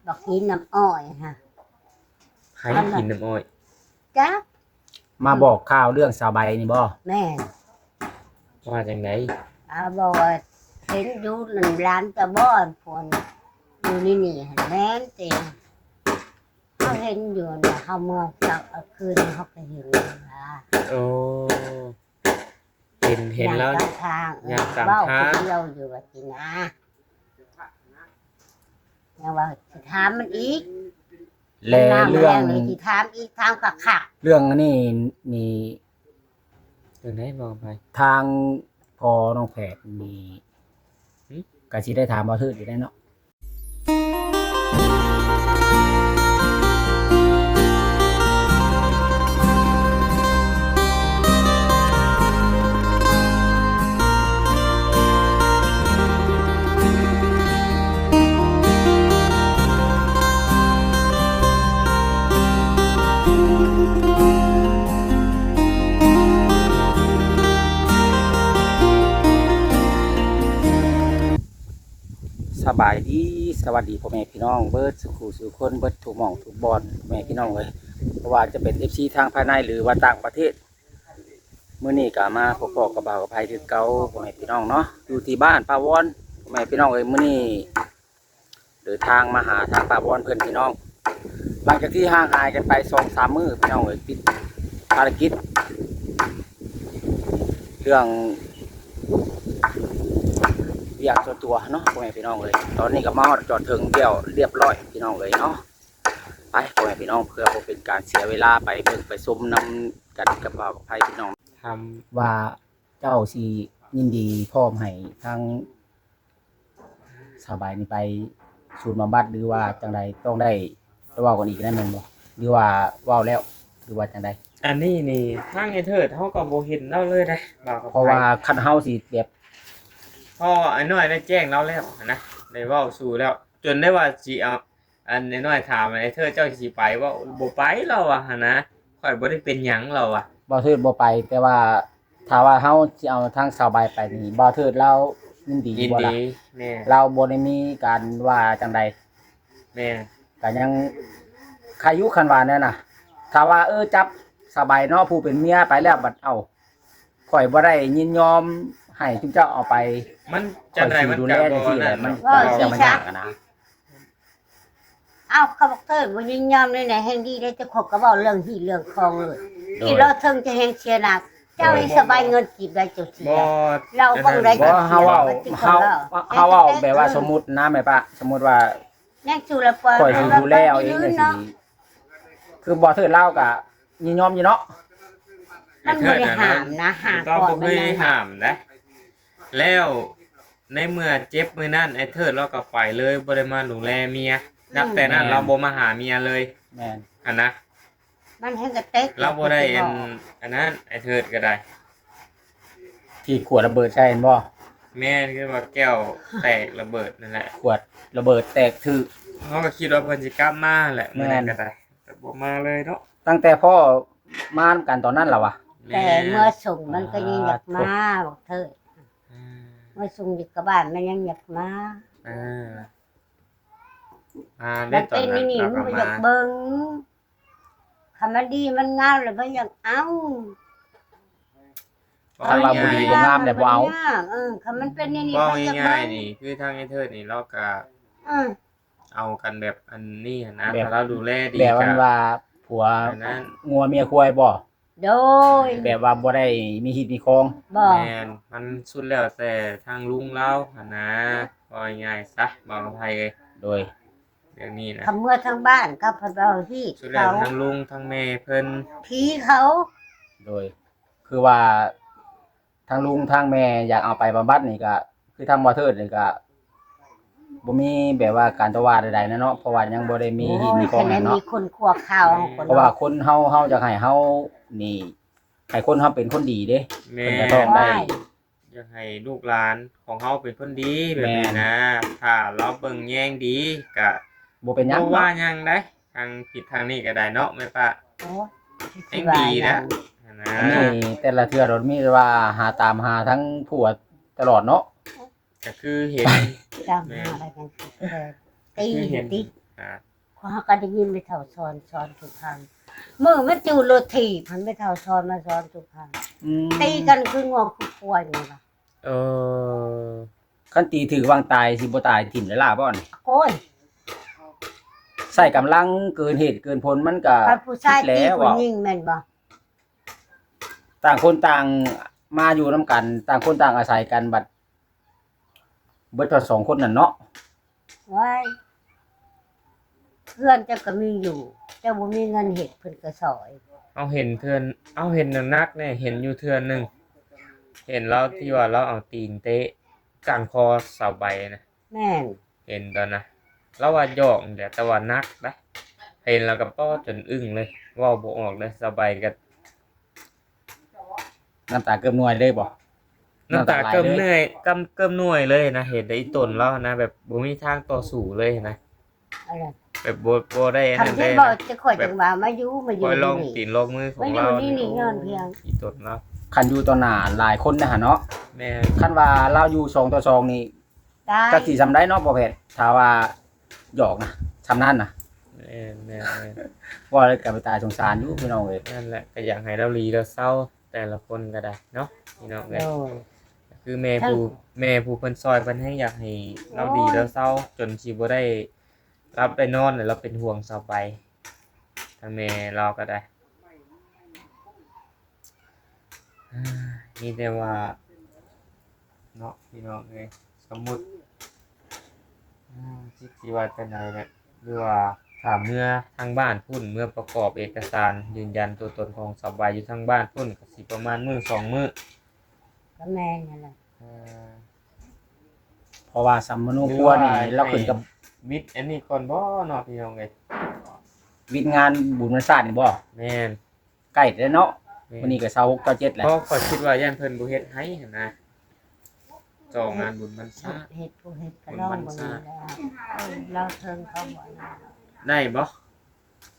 บอกกินน้ำอ้อยฮะ ใครกินน้ำอ้อย จ้า มาบอกข่าวเรื่องสาวใบนี่บ่ แม่ ว่าจังได๋ บอกว่าเห็นอยู่หนึ่งร้านตะบ้อนพนอยู่นี่แม่นจริงเขาเห็นอยู่นะเขาเมื่อจับเอาคืนเขาก็เห็นนะ โอ้เห็นแล้ว ทาง อยากตาม เบ้า ทาง คนเดียวอยู่ว่ากินนะยังว่าสิถามมันอีก และเรื่อง เลยสิถามอีกถามขักขัก เรื่องนี้นี่ เรื่องไหนบอกไป ทางพอน้องแพทย์มีก็สิได้ถามบ่ทื่ออยู่ได้เนาะสบายดีสวัสดีพ่อแม่พี่น้องเบิดสุขุสุขคนเบิดถูกหม่องถูกบอลพ่อแม่พี่น้องเลยเพราะว่าจะเป็น FC ทางภายในหรือว่าต่างประเทศมื้อนี้ก็มาพบกับบ่าวกับไผคือเก่าพ่อแม่พี่น้องเนาะอยู่ที่บ้านป้าวอนพ่อแม่พี่น้องเอ้ยมื้อนี้เดินทางมาหาทางป้าวอนเพิ่นพี่น้อง หลังจากที่ห่างหายกันไป 2-3 มื้อพี่น้องเอ้ยติดภารกิจเรื่องอยากส่วนตัวเนาะพ่อแม่พี่น้องเลยตอนนี้ก็มาฮอดจอดถึงเดี่ยวเรียบร้อยพี่น้องเลยเนาะไปพ่อแม่พี่น้องเพื่อบ่เป็นการเสียเวลาไปเบิ่งไปชมนำกันกับบ่าวกับไผพี่น้อง ทำ ว่าเจ้าสิยินดีพร้อมให้ทางสบายนี่ไปศูนย์บำบัดหรือว่าจังใดต้องได้เว้ากันอีกได้แม่นบ่หรือว่าเว้าแล้วหรือว่าจังใด อันนี้นี่ทางไอ้เทิดเฮาก็บ่เห็นเราเลยได้บอกกับ เพราะว่าคันเฮาสิแบบ พ่อไอ้น้อยได้แจ้งเราแล้วนะได้เว้าสู่แล้ว จนได้ว่าสิเอาอันไอ้น้อยถามไอ้เทิดเจ้าสิไปว่าบ่ไปเราอ่ะหั่นนะข่อยบ่ได้เป็นหยังเราอ่ะ บ่เทิดบ่ไปแต่ว่าถ้าว่าเฮาสิเอาทางสบายไปนี่บ่เทิดเรายินดี ยิน บ่ล่ะ ดีแม่ เราบ่ได้มีการว่าจังใด แม่ ก็ยังใครยุคันว่าแน่น่ะถ้าว่าจับสบายเนาะผู้เป็นเมียไปแล้วบัดเอาข่อยบ่ได้ยินยอมให้ทุกเจ้าเอาไป มันจังได๋มัน ดู ก็ แล บ่ จังซี่แห นั่ ละ น มัน เนาะ จะมันยากอะนะ เอ้าเขาบอกเธอบ่ยินยอมเลยไหนแห่งดีได้จะขบก็บอกเรื่องที่เรื่องคองเลยที่เราเทิงจะแห่งเชียร์หนักเจ้าให้สบายเงินจีบได้จุดเสี บ่ ยเราบ่ได้ บ่เฮาเว้าเว้าแบบว่าสมมุตินะแม่ป้าสมมุติว่า แน่ชูละปอย ข่อยสิดูแลเอาเองจังซี่คือบ่เทิดเล่าก็ยินยอมอยู่เนาะ มันบ่ได้ห้ามนะห้าม ก็ ก่อน บ่เคยห้ามนะแล้วในเมื่อเจ็บมื้อนั้นไอ้เทิดเราก็ไปเลยบ่ได้มาดูแลเมียนับแต่นั้นเราบ่มาหาเมียเลย แม่น อันนะ มันให้กระเต็ก เราบ่ได้อันนั้นไอ้เทิดก็ได้ ที่ขวดระเบิดใช่เห็นบ่ แม่นคือว่าแก้วแตกระเบิดนั่นแหละ ขวดระเบิดแตกถือ เขาก็คิดว่าเพิ่นสิกลับมาแหละมื้อนั้น แม่น ก็ได้แต่บ่มาเลยเนาะ ตั้งแต่พ่อมากันตอนนั้นแล้ววะ แต่เมื่อส่งมันก็ยังอยากมาบอกเธอ อืม เมื่อส่งอยู่กับบ้านมันยังอยากมา อ่ามัน ได้ตอ เป็น น นั้น นี่ เรา มั ก็ นอยาม าก เบิ่งคำมันดีมันงามเลยมันอยากเอา ถ้าว่าบ่ดีบ่งามแต่บ่เอา คำมันเป็นนี่นี่ ว่า มันอยาก ง่าย เบิ่ง ๆนี่คือทางไอ้เทิดนี่เราก็ อืม เอากันแบบอันนี้นะ แบบ ถ้าเราดูแลดี แบบ ก็ ว่าผัว อันนั้น งัวเมียควายบ่ โดย แบบว่าบ่ได้มีฮิตมีคอง บ่ แม่นมันสุดแล้วแต่ทางลุงเราหั่นนะว่าง่ายๆซะบอกกับไผเลย โดย เรื่องนี้นะ คำเมื่อทั้งบ้านก็พอเราที่ สุดแล้ เขา วทางลุงทางแม่เพิ่น ผีเขา โดย คือว่าทางลุงทางแม่อยากเอาไปบำบัดนี่ก็คือทางบ่เทิดนี่ก็บ่มีแบบว่าการตะวาใดๆนะเนาะเพราะว่ายังบ่ได้มีฮิตมีคอง แค่ นั่ นั้น น เนาะ มีคนขัวข้าวคน เพราะว่าคนเฮาจะให้เฮานี่ให้คนเฮาเป็นคนดีเด้ แม่ เพิ่นก็ต้องได้ อยากให้ลูกหลานของเฮาเป็นคนดีแบบนี้ แม่น นะถ้าเราเบิ่งแย่งดีก็ บ่เป็นหยัง บ่ว่า เนาะ หยังได้ทางผิดทางนี้ก็ได้เนาะแม่ป้า โอ้ เอ็งดีนะ นะ อันนี้แต่ละเทื่อเรามีว่าหาตามหาทั้งผัวตลอดเนาะ ก็คือเห็น จำอะไรกันตี คือเห็น ตี อ่า เขาก็ได้ยินไม่เท่าสอนทุกครั้งมือมันจูโรถีบมันไม่เท่าสอนมาสอนทุกครั้งตีกันคืองอคือควายนี่ล่ะ เออ คันตีถือวางตายสิบ่ตายถิ่มได้ล่ะบ่นี่ โอ้ย ใส่กำลังเกินเหตุเกินผลมันก็ ถ้าผู้ชาย ผิด ตี แล้ว ผู้ ว่า หญิงแม่นบ่ ต่างคนต่างมาอยู่นํกัน ต่างคนต่างอาศัยกันบัดเบิดทั้งสองคนนั่นเนาะ ไว้เพื่อนเจ้าก็มีอยู่เจ้าบ่มีเงินเฮ็ดเพิ่นก็สอย เอาเห็นเทือนเอาเห็นนักๆเนี่ยเห็นอยู่เทือนหนึงเห็นเราที่ว่าเราเอาตีนเตะกลางคอเสาใบนะ แม่น เห็นตอนนะเราว่าหยอกนี่แหละแต่ว่านักนะเห็นแล้วก็ป้อจนอึ้งเลยเว้าบ่ออกเลยเสาใบก็ น้ำตาเกือบหน่วยเลยบ่ น้ำตาเกิ่มเหนื่อยกำเกิ่มหน่วยเลยนะเห็นได้อีตนแล้วนะแบบบ่มีทางต่อสู้เลยนะ อะไร แบบบ่ได้อันนั้น ทำ เล ที่ ย บ่ นะ จะข่อยจังว่ามาอยู่มาอ ค ยู่ อยลอง นี่ ตีนลองมือของ มาอยู่ เรา นี่นี่ย้อนเพียง อีตนแล้ว คันอยู่ต่อหน้าหลายคนนะฮะเนาะ แม่ คันว่าเราอยู่2ต่อ2นี่ ตาย จักสิซำได้เนาะบ่แพทย์ถ้าว่าหยอกนะซำนั้นนะ แม่ ว่าเลยก็ไปตายสงสารอยู่พี่น้องเอ้ย นั่นแหละก็อยากให้เราลีเราเศร้าแต่ละคนก็ได้เนาะพี่น้องเอ้ย โอ้ย คือแม่ผู้เพิ่นซอยเพิ่นให้อยากให้เราดีเราเศร้าจนสิบ่ได้รับได้นอนแล้วเราเป็นห่วงเสาไปทางแม่เราก็ได้นี่แต่ว่าเนาะพี่น้องเอ้ยสมมุติสิว่าจังไดเนี่ยหรือว่าถามเมื่อทางบ้านพุ่นเมื่อประกอบเอกสารยืนยันตัวตนของสาวใบอยู่ทางบ้านพุ่นก็สิประมาณมื้อ2มื้อ ก็แม่นั่นแหละ เพราะว่าสัมมโนครัวนี่เราขึ้นกับ วิทย์อันนี้ก่อนบ่เนาะพี่น้องเอ้ย วิทย์งานบุญวันศาสตร์นี่บ่ แม่น ใกล้แล้วเนาะวันนี้ก็26 27แล้ว เพราะข้อยคิดว่าย่านเพิ่นบ่เฮ็ดให้หั่นนะจองงานบุญบรรษา เฮ็ดผู้เฮ็ดก็ลองเบิ่งแล้วเราเทิงเขาบ่นะ ได้บ่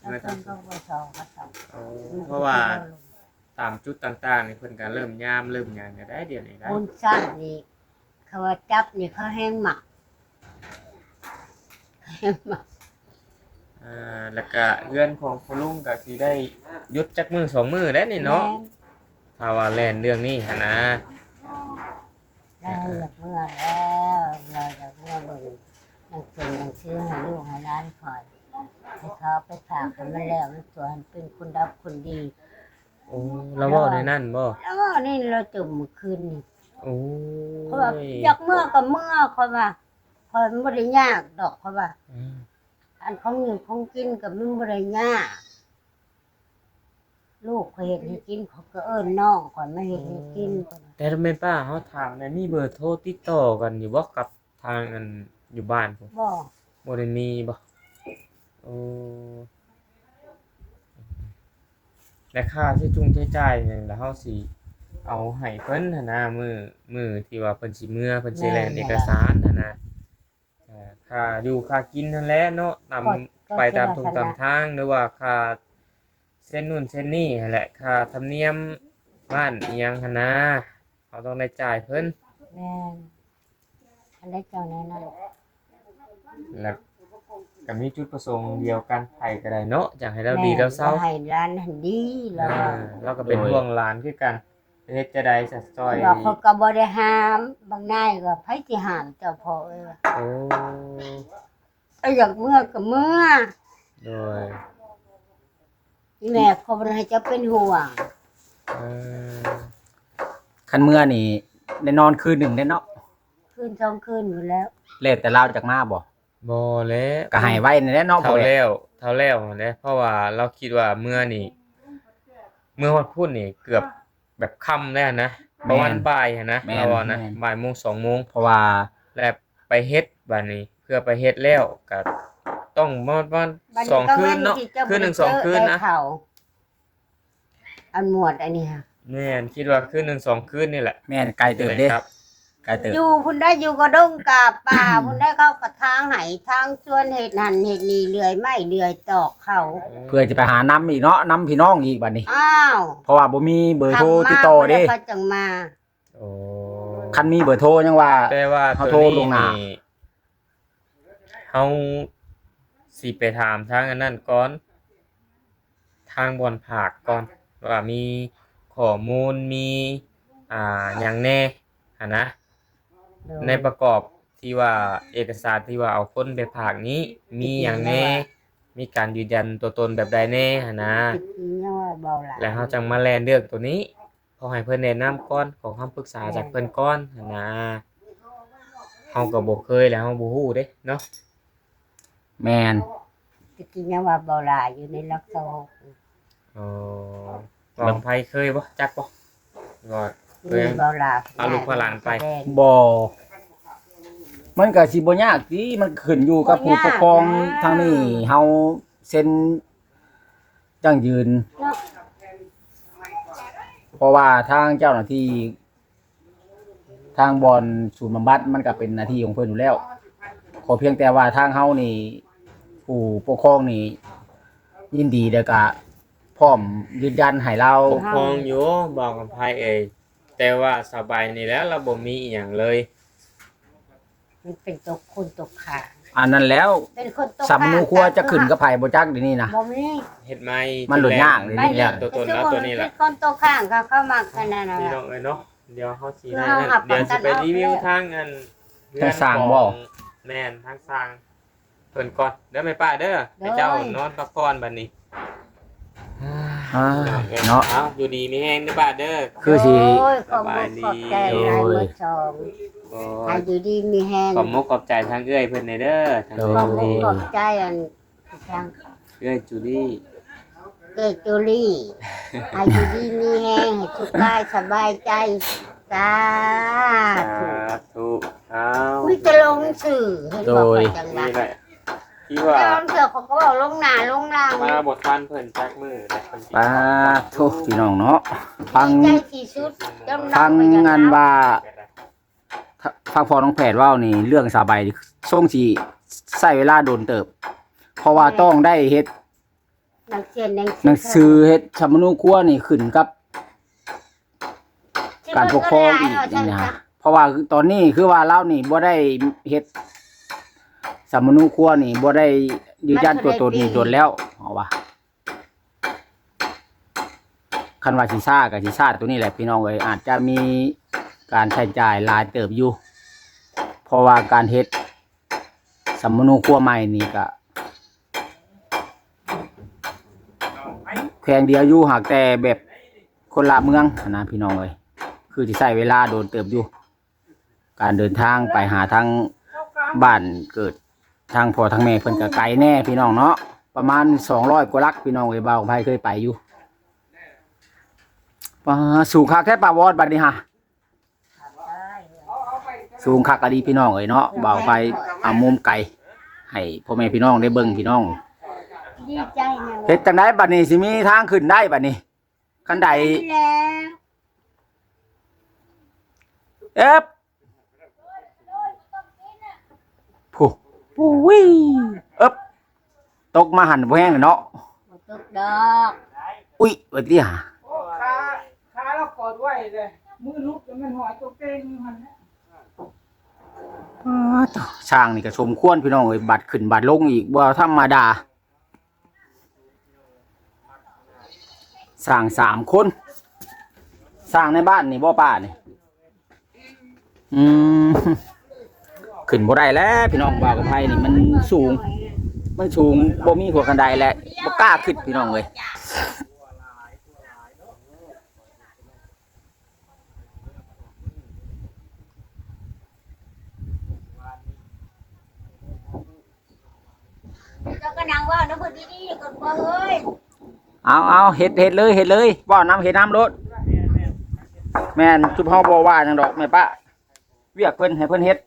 เราเทิงเขาบ่สอนเขาสอน เพราะว่าตามจุดต่างๆนี่เพิ่นก็เริ่มยามเริ่มหยังก็ได้เดี๋ยวนี้ได้ บุญสร้างนี่เขาว่าจับนี่เขาแห้งหมักแห้งหมัก แล้วก็เรือนของคุณลุงก็สิได้หยุดจักมื้อ2มื้อได้นี่เนาะถ้าว่าแล่นเรื่องนี้หั่นนะ เราอยากเมื่อแล้วเราอยากเมื่อเบิ่งหนังสือให้ลูกให้ร้านคอยให้เขาไปฝากให้มันแล้วมันสวนเป็นคนดับคนดี โอ้เราเว้าในนั้นบ่ แล้วก็นี่เราจมมื้อคืนนี่ โอ้ เขาว่าอยากเมื่อก็เมื่อเขาว่าคอยมันบ่ได้ยากดอกเขาว่า อันของอยู่ของกินกับมันบ่ได้ยากลูกเขาเฮ็ดให้กินเขาก็เอิ้นน้องก่อนมาเฮ็ดให้กินก่อน แต่ทำไมป้าเขาถามในมีเบอร์โทรติดต่อกันอยู่บ่กับทางอันอยู่บ้านผม บ่ บ่ได้มีบ่โอ้และค่าใช้จุงใช้จ่ายเนี่ยแล้วเฮาสิเอาให้เพิ่นหั่นนะมื้อที่ว่าเพิ่นสิเมื่อเพิ่นสิแลนเอกสารหั่นนะค่าอยู่ค่ากินนั่นแหละเนาะนำไปตามทุ่งตามทางหรือว่าค่าเส้นนู่นเส้นนี่นั่นแหละค่าธรรมเนียมบ้านอีหยังหั่นนะเขาต้องได้จ่ายเพิ่น แม่นอันได้เจ้าแน่นอน แล้วก็มีจุดประสงค์เดียวกันไผก็ได้เนาะอยากให้เราดีเราเศร้า ให้ร้านหันดีแล้ว เราก็เป็นห่วงหลานคือกันเฮ็ดจะได้สัดซอย ว่าเขาก็บ่ได้ห้ามบางนายก็ไผสิห้ามเจ้าพ่อเอ้ยว่า โอ้ เอาอยากเมื่อก็เมื่อ โดย อีแม่เขาบ่ได้ให้เจ้าเป็นห่วง เอ่อ คันเมื่อนี่ได้นอนคืนหนึงได้เนาะ คืน2คืนอยู่แล้ว แล้วแต่เราจากมาบ่ บ่แล้ว ก็ให้ไว้นั่นแหละเนาะ เท่า บ่แม่ แล้วนั่นแหละเพราะว่าเราคิดว่าเมื่อนี่เมื่อวันพุธนี่เกือบแบบค่ำแล้วนะประมาณบ่ายนะเราว่านะบ่ายโมง2โมง เพราะว่า แล้วไปเฮ็ดบัดนี้เพื่อไปเฮ็ดแล้วก็ต้องมาบัด สอง ก็ คืนเนาะ ว้ที่จ้ คืนหนึ่งสองคืนนะ ได้เข้าอันหมวดอันนี้ค่ะ แม่นคิดว่าคืนหนึ่งสองคืนนี่แหละ แม่นไกลเติบเด้ ครับ ไกลเติบ อยู่พุ่นได้อยู่ก็ดงกาป่า พุ่นได้เข้ากระทางไหทางชวนเฮ็ดนั่นเฮ็ดนี่เลื่อยไม้เลื่อยตอกเขา เพื่อจะไปหาน้ำอีกเนาะน้ำพี่น้องอีกบัดนี้ อ้าว เพราะว่าบ่มีเบอร์โทรติดต่อเด้ เขาจังมา โอ้ คันมีเบอร์โทรยังว่า แต่ว่า เขา ตัว โทรล นี้ งหน้า นี่เฮา สิไปถามทางอันนั้นก่อนทางบอนผากก่อนว่ามีข้อมูลมีหยังแน่หันนะในประกอบที่ว่าเอกสารที่ว่าเอาคนไปผากนี้มีหยังแน่มีการยืนยันตัวตนแบบใดแน่หันนะ ตะกี้ยังว่าเบาหลาย แล้วเราจังมาแลนเลือกตัวนี้ขอให้เพิ่นแนะนำก่อนขอคำปรึกษาจากเพิ่นก่อนหั้นนะเฮาก็บ่เคยแล้วเฮาบ่ฮู้เด้เนาะ แมน ตะกี้ยังว่าเบาหลายอยู่ในลักษณะ อ๋อลองไผเคยบ่จักบ่ว่าเคย เบาหลาย เอาลูกเอาหลานไป บ่มันก็สิบ่ยากติมันขึ้นอยู่กับผู้ปกครองทางนี้เฮาเซ็นจังยืน เพราะว่าทางเจ้าหน้าที่ทางบอนศูนย์บำบัดมันก็เป็นหน้าที่ของเพิ่นอยู่แล้ว ขอเพียงแต่ว่าทางเฮานี่ผู้ปกครองนี่ยินดีแล้วก็พร้อมยืนยันให้เรา ปกครองอยู่บอกกับไผเอ้ยแต่ว่าสบายนี่แล้วเราบ่มีอีหยังเลย มันเป็นตกคนตกขา อันนั้นแล้ว เป็นคนตก สำนูครัวจะขึ้นกับไผบ่จักเดี๋ยวนี้นะ บ่มี เฮ็ดไม้ มันหลุดยากเลย นี่แหละตัวตนแล้วตัวนี้แหละ เป็นคนตกข้างเขาเข้ามาขนาดนั้น พี่ น่ะ น้องเอ้ยเนาะเดี๋ยวเฮาสิ เพื่ ให้ อ นั่น หับ เดี๋ยวสิไป ประกัน รีวิว เอา ทางอัน ทางสร้างบ่ แม่นทางสร้างเพิ่นก่อนเด้อแม่ป้าเด้อให้เจ้านอนพักผ่อนบัดนี้ อ่าเนาะ เอาอยู่ดีมีแห้งเด้อป้าเด้อ คือสิ โอ้ยขอบคุณขอบใจหลายมื้อสอง โอ้ ให้อยู่ดีมีแฮง ขอบมกขอบใจทางเอื้อยเพิ่นเด้อทาง ขอบ จู คุณ ดี้ ขอบใจอันทาง เอื้อยจูดี้ เกิดจุลี่ให้อยู่ดีมีแฮงให้สุขกายสบายใจสา สา ธุ ธุเอา วิจะลงสื่อให้บอกไปจังหวั นี่ ด แหละที่ว่า ลงเสือเขาก็บอกลงหน้าลงหลัง มาบททันเพิ่นจักมือและเพิ่นสิ ปาทุพี่น้องเนาะฟัง ใจที่สุดจน ฟัง ไปอย่าง งานว่าฟังพอน้องแพทย์เว้านี่เรื่องสบายส่งสิใช้เวลาโดนเติบ เพราะว่าต้องได้เฮ็ด หนังเขียน หนังสือเฮ็ดสำนูครัวนี่ขึ้นกับการปกครองอีกนี่นะเพราะว่าตอนนี้คือว่าเรานี่บ่ได้เฮ็ดสำนูครัวนี่บ่ได้ยืนยันตัวตนนี่โดนแล้วเอาว่าคันว่าสิซ่ากับสิซ่าตัวนี้แหละพี่น้องเอ้ยอาจจะมีการใช้จ่ายหลายเติบอยู่เพราะว่าการเฮ็ดสำนูครัวใหม่นี่ก็แข่งเดียวอยู่หากแต่แบบคนละเมืองนะพี่น้องเอ้ยคือสิใช้เวลาโดนเติบอยู่การเดินทางไปหาทางบ้านเกิดทางพ่อทางแม่เพิ่นก็ไกลแน่พี่น้องเนาะประมาณ200กว่าลักพี่น้องเอ้ยบ่าวไผเคยไปอยู่สูงคักแท้ป่าวอดบัดนี้ฮะสูงคักอะดีพี่น้องเอ้ยเนาะบ่าวไผเอามุมไกลให้พ่อแม่พี่น้องได้เบิ่งพี่น้อง ดีใจนะ เฮ็ดจังไดบัดนี้สิมีทางขึ้นได้บัดนี้คันใด แล้ว เอ๊บผู้ผู้วิเอ๊บตกมาหันบ่แห้งเนาะ บ่ตกดอก อุ้ยว่าติหา ขาเรากอดไว้เลยมือลุกจนมันหอยตัวเก่งมันนะ สร้างนี่ก็สมควรพี่น้องเอ้ยบัดขึ้นบัดลงอีกบ่ธรรมดาสร้าง3คนสร้างในบ้านนี่บ่ป้านี่อืมขึ้นบ่ได้แล้วพี่น้องบ่าวกับไผนี่มันสูงบ่มีหัวกันไดแล้วบ่กล้าขึ้นพี่น้องเอ้ย เจ้าก็นั่งว่าน้ำเพิ่นดีๆก่อนบ่เอ้ย เอาเฮ็ดเลยว่าวน้ำเฮ็ดน้ำรถแม่นจุบเฮาบ่ว่าจังดอกแม่ป้าเวียกเพิ่นให้เพิ่นเฮ็ด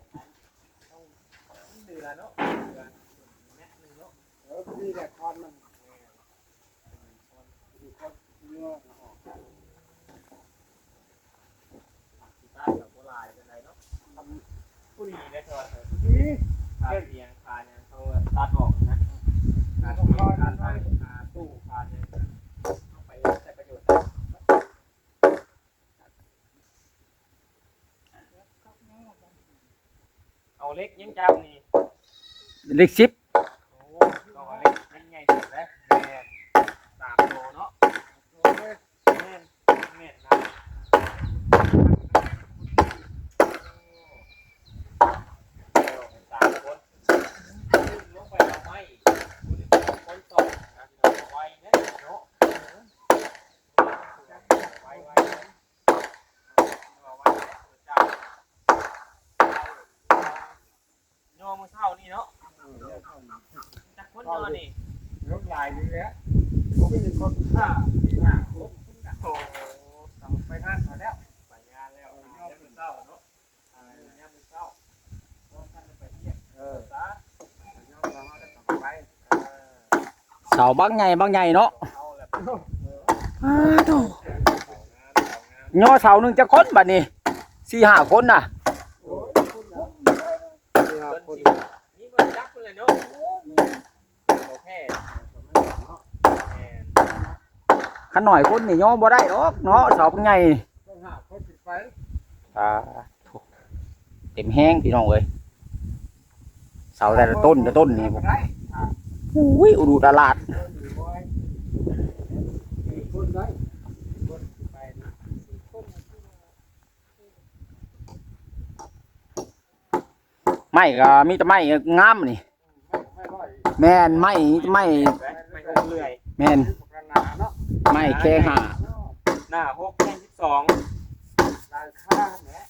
เอาเล็กยังจับนี่ เล็ก10 ต้อง ญ่สุดเลยแม่3โลเนาะแม่แม่นะ3คนลงไปเอาไม้คนตกนะไว้เนี่ยเนาะไว้เอาไว้เจ้าโยมมื้อเช้านี่เนาะจักคนนอนนี่ รถลายอยู่แล้วผมเป็นคนฆ่าโอ้สั่งไปงานมาแล้ว ไปงานแล้วยามมื้อเช้าเนาะยามมื้อเช้าท่านไปเที่ยวซะ เราจะสั่งไป เสาบักใหญ่เนาะ เอาแหละ โธ่ย่อเสาหนึงจะคนบัดนี้4-5คนน่ะ นี่มันจักเลยเนาะโอเค คันหน่อยคนนี่ย่อบ่ได้ดอกเนาะเสาบักใหญ่ ต้องหาคนติดไป โธ่เต็มแห้งพี่น้องเอ้ยเสาแต่ละต้นนี่บ่ ได้ อุ้ยอุดุตลาด คนได้ ไม้ก็มีแต่ไม้งามนี่ ไม่ร้อย แม่นไม้ ไม่เรื่อย แม่น กระนาเนาะ ไม้แค่ห้า หน้า6แค่12 ลายข้างเนี่ย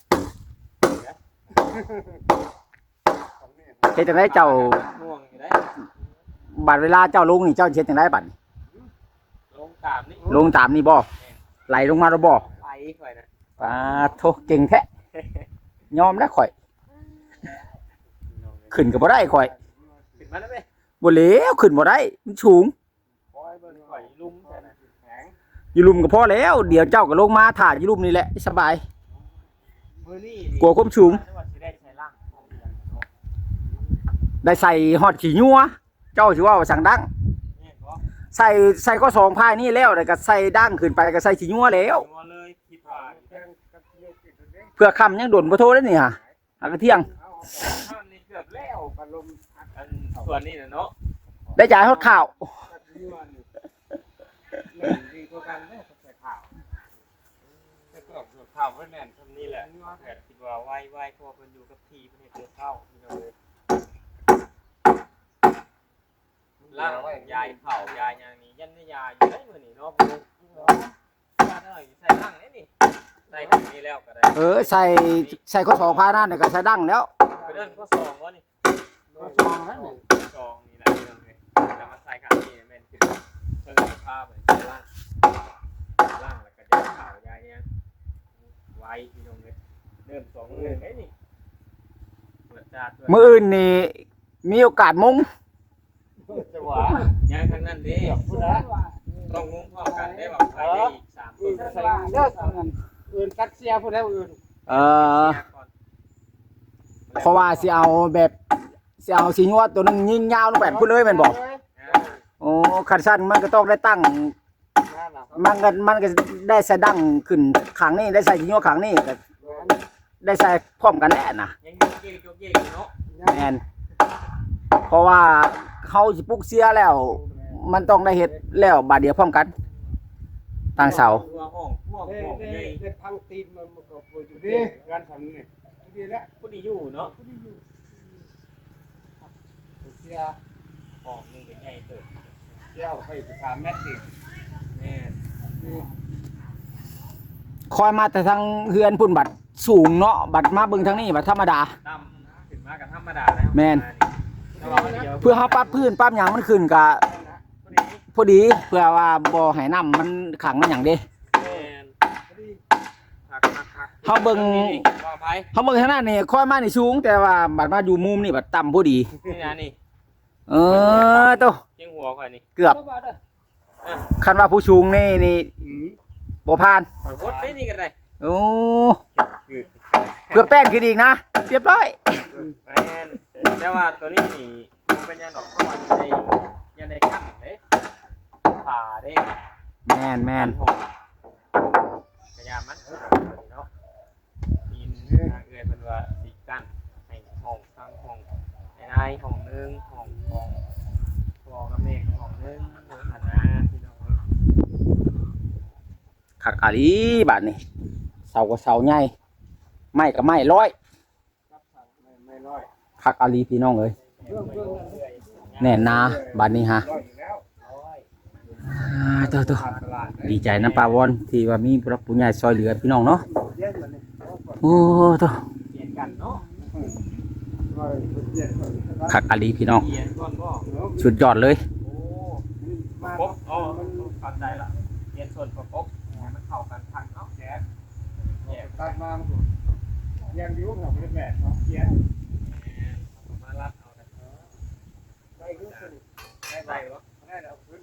เฮ็ดจังไดเจ้า ห่วงอยู่ได้ บัดเวลาเจ้าลงนี่เจ้าเฮ็ดจังไดบัดนี้ ลงตามนี่ ลงตามนี่บ่ไหลลงมาแล้วบ่ ไปค่อยนะ ปาโธ่เก่งแท้ยอมแล้วข่อย ขึ้นก็บ่ได้ข่อย ขึ้นมาแล้วมั้ย บ่เหลวขึ้นบ่ได้มันสูง คอยเบิ่งข่อยลุมแท้น่ะแข็ง อยู่ลุมก็พอแล้ว เดี๋ยวเจ้าก็ลงมาถ่ายอยู่ลุมนี่แหละสบาย มื้อนี้ กลัวความสูง จังหวัดสิได้ใช้ล่าง ได้ใส่ฮอดขี้ยัวเจ้าสิว่าสั่งดัง แม่นบ่ ใส่ก็สองพายนี่แล้วแล้วก็ใส่ดังขึ้นไปก็ใส่ขี้ยัวแล้ว งัวเลยคิดว่า แกงกระเทียมติดเลย เพื่อคำยังโดนบ่โทรได้นี่ฮะอักเที่ยง ท่านนี่เกือบแล้ว พัดลม อันส่วนนี้น่ะเนาะ ได้จ่ายฮอดข้าว กระเทียมนี่หนึ่งดีกว่ากันเนี่ยใส่ข้าว แต่ก็ข่าวเพิ่นแม่นทำนี่แหละแต่คิดว่าไว้พอเพิ่นอยู่กับที่เพิ่นเฮ็ดเรือเข้าพี่น้องเอ้ยล่างยายเผายายอย่างนี้ยันยาอยู่ได้มื้อนี้เนาะบ่ยาได้ใส่ล่างได้นี่ใส่แบบนี้แล้วก็ได้ ใส่ข้อสองพายนั่นเนี่ยก็ใส่ดังแล้ว ไปเดินข้อสองวะนี่ ก็ชองแล้วเนี่ย สองนี่แหละพี่น้องเอ้ยแล้วมาใส่ขานี่แม่นคือเพิ่นผ้าเหมือนล่างแล้วก็จะเผายายเนี่ยไว้พี่น้องเอ้ยเริ่ม2มื้อเฮ้ยนี่เปิดจาด มื้ออื่นนี่มีโอกาสมุง จะหวา ยังทางนั้นเด้ พูดนะ ต้องงงพร้อมกันได้บอกไปได้อีก3คน ใส่เยอะเงินอื่นกัดเสียพูดแล้วอื่น เพราะว่าสิเอาแบบสิเอาสิยัวตัวนึงยิงยาวลงไปพุ่นเลยแม่นบ่โอ้คันสั้นมันก็ต้องได้ตั้งมันก็ได้ใส่ดังขึ้นข้างนี้ได้ใส่สิยัวข้างนี้ก็ได้ใส่พร้อมกันแน่น่ะ ยังโยกเยกเนาะ แม่นเพราะว่าเฮาสิปลุกเสียแล้ว มันต้องได้เฮ็ดแล้วบาดเดียวพร้อมกันตั้งเสา ตัวห้องพวก เด็ ห้องใหญ่ ดพังตีนมันก็ปวดอยู่ดีงานทำนี่ดีแล้ว ผู้ดีอยู่เนาะ เสีย ห้องนึงเป็นใหญ่เติบ เสียไป3 เมตรดิ แม่ คอยมาแต่ทางเฮือนพุ่นบัดสูงเนาะบัดมาเบิ่งทางนี้บัดธรรมดา ต่ำขึ้นมากับธรรมดาแล้ว แม่น เพื่อเฮาปรับพื้นปรับหยังมันขึ้นก็ ผู้ดี พอดีเพื่อว่าบ่ให้น้ำมันขังมันหยังเด้ แม่นหัก เฮาเบิ่ง ต่อไป เฮาเบิ่งทางนั้นนี่คอยมานี่สูงแต่ว่าบัดมาอยู่มุมนี่บัดต่ำพอดี นี่นะนี่ โต เจียงหัวข่อยนี่ เกือบคันว่าผู้สูงนี่บ่ผ่าน ข่อยโคตรนี่กันเลย โอ้เกือบแป้งขึ้นอีกนะเรียบร้อย แม่นแต่ว่าตัวนี้นี่มันเป็นยันดอกข้าวยันได้ขั้นเด้ผ่าเด้ แม่น พยายามมันเนาะทีนเอื้อยเพิ่นว่าสิกั้นให้ห้องทางห้องไอ้นายห้องนึงห้องกับแม่ห้องนึ คักอาลีบาดนี้เสาก็เสาใหญ่ไม้ก็ไม้ร้อย ไม่ร้อย คักอาลีพี่น้องเอ้ย เรื่อง แน่นนาบาดนี้ฮะ ร้อยอยู่แล้ว ตัว ตลาด ดีใจนะป้าวอนที่ว่ามีผู้รับผู้ใหญ่ซอยเหลือพี่น้องเนาะ เย็นมันนี่ โอ้ตัว เปลี่ยนกันเนาะ ร้อยเย็น คักอาลีพี่น้อง เปลี่ยนก่อนบ่ สุดยอดเลย โอ้ประกบอ๋อเข้าใจละเปลี่ยนส่วนประกบให้มันเข้ากันทันเนาะแกะ ตัดมาเย็นดิ้วของเป็นแบบเย็น มารัดเอานะ ได้ขึ้นสุด ได้ไหมวะ ได้แล้วขึ้น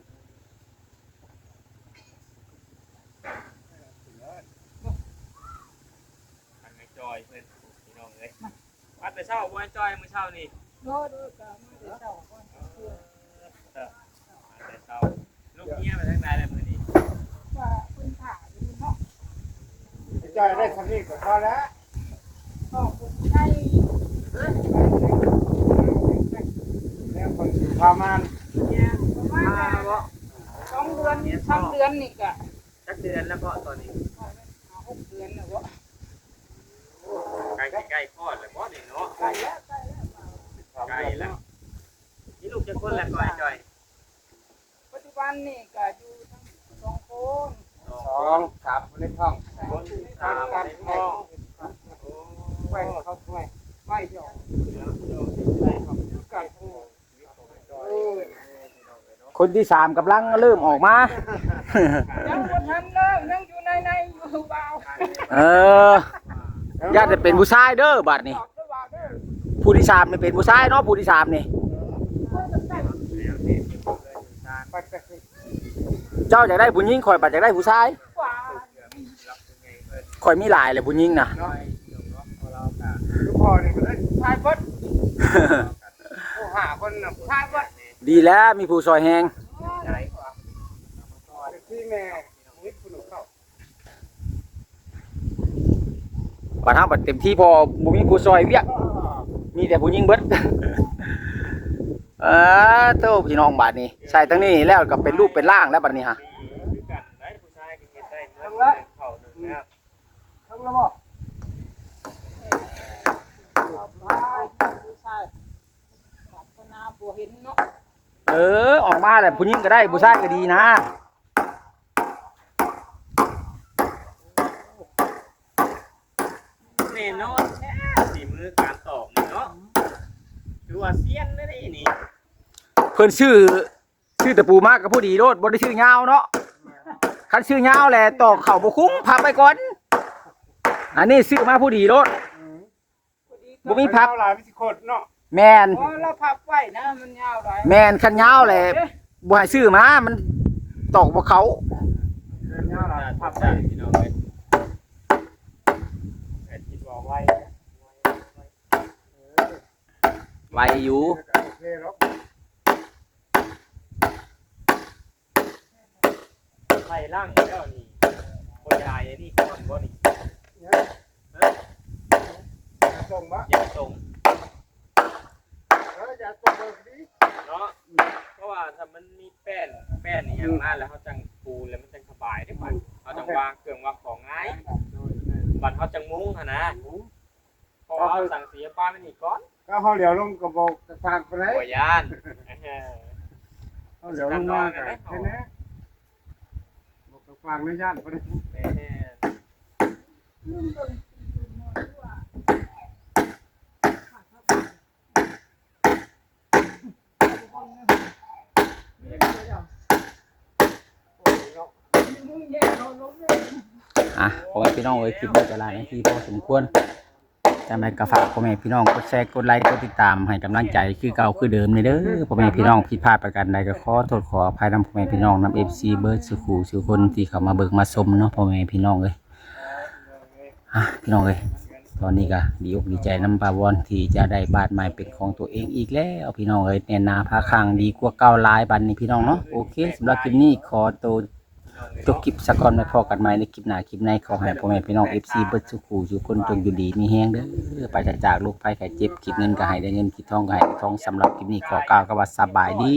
อันไม่จอยเพื่อนพี่น้องเลยวัดแต่เช้าวันจอยมื้อเช้านี่ โน้ดูกะมาเดี๋ยวเจ้าก่อนเพื่อ แต่เช้าลูกเมียไปทางไหนเลยมื้อนี้ ว่าเพิ่นถ่าอยู่เนาะ จอยได้สักนิดก็พอแล้ว ก็เพิ่นให้ แล้วคนประมาณ เนี่ยประมาณ2 เดือน3 เดือนนี่ก็ จักเดือนแล้วเพาะตอนนี้ 6 เดือนแล้วบ่ ใกล้คลอดแล้วบ่นี่เนาะ ใกล้แล้ว ใกล้แล้วนี่ลูกจะคนแล้วก่อยจอย ปัจจุบันนี่ก็อยู่ทั้ง2 คน 2 3ในท้อง คนตามในท้อง ไว้เขาไว้ไว้เดียวกัน คนที่สามกำลังเริ่มออกมา ยังบ่ทันเลิกยังอยู่ในอยู่เบา เออญาติเป็นผู้ชายเด้อบัดนี้ บอกด้วยว่าเด้อ ผู้ที่สามนี่เป็นผู้ชายเนาะผู้ที่สามนี่ ปัจจัย เจ้าอยากได้ผู้หญิงข่อยบัดอยากได้ผู้ชาย กว่า ข่อยมีหลายเลยผู้หญิงน่ะ ลูกพ่อนี่ก็เลย ชายเบิด ผู้หาคนน่ะ ชายเบิด ดีแล้วมีผู้ซอยแฮง ที่แม่นิดคุณเข้า บัดเฮาบัดเต็มที่พอบ่มีผู้ซอยเวียกมีแต่ผู้หญิงเบิด โตพี่น้องบัดนี้ใส่ทั้งนี้แล้วก็เป็นรูปเป็นร่างแล้วบัดนี้ฮะ กันได้ผู้ชายก็เฮ็ดได้เมื่อเข้าหนึ่งแล้ว ทั้งระบบ ชายปรารถนาบ่เห็นเนาะ ออกมาแล้วผู้หญิงก็ได้ผู้ชายก็ดีนะ แน่นอนสีมือการตอกนี่เนาะคือว่าเซียนได้นี่ เพิ่นชื่อตะปูมากกับผู้ดีโลดบ่ได้ชื่อยาวเนาะคันชื่อยาวแหละตอกเข้าบ่คุ้มพับไปก่อนอันนี้ชื่อมาผู้ดีโลดบ่มีพับ หลายพิสิโคตรเนาะ แม่น พอเราพับไว้นะมันยาวหลาย แม่นคันยาวแหละบ่ให้ชื่อมามันตอกบ่เข้า เนี่ยหลาย ภาพได้พี่น้องเลยคิดว่าไว้ ไวอยู่ โอเคหรอก ไข่ล่างแล้วนี่บ่ยายนี่ก่อนบ่นี่ ส่งมา อย่าส่ง อย่าส่งเลยดี เนาะเพราะว่าถ้ามันมีแป้นนี่อย่างนั้นแล้วเขาจังปูแล้วมันจังสบายได้ป่ะเขาจังวางเครื่องวางของง่ายบัดเขาจังมุ้งหั่นนะเพราะว่าเขาสั่งเสียป้าไม่นี่ก่อน ก็เขาเหลียวลงกระบอกกระฟางไปเลย บ่ยาน เขาเหลียวลงมาแค่นี้บอกกระฟางในย่านไปเลย พ่อแม่พี่น้องเอ้ยคลิปนี้ก็หลายนาทีพอสมควรจังไดก็ฝากพ่อแม่พี่น้องกดแชร์กดไลค์กดติดตามให้กำลังใจคือเก่าคือเดิมนี่เด้อพ่อแม่พี่น้องผิดพลาดประการใดก็ขอโทษขออภัยนำพ่อแม่พี่น้องนำ FC เบิร์ดสุขูสุคนที่เข้ามาเบิกมาชมเนาะพ่อแม่พี่น้องเอ้ยพี่น้องเอ้ยตอนนี้ก็ดีอกดีใจนำปาวอนที่จะได้บ้านใหม่เป็นของตัวเองอีกแล้วพี่น้องเอ้ยแน่นาพาข้างดีกว่าเก่าหลายบัดนี้พี่น้องเนาะโอเคสำหรับคลิปนี้ขอตัวจบคลิปสักก่อนไปพอกันใหม่ในคลิปหน้าคลิปในขอให้พ่อแม่พี่น้อง FC เบิดสุขูสุคนจงอยู่ดีมีแฮงเด้อไปจากโรคภัยไข้เจ็บคิดเงินก็ให้ได้เงินคิดทองก็ให้ได้ทองสำหรับคลิปนี้ขอกล่าวคำว่าสบายดี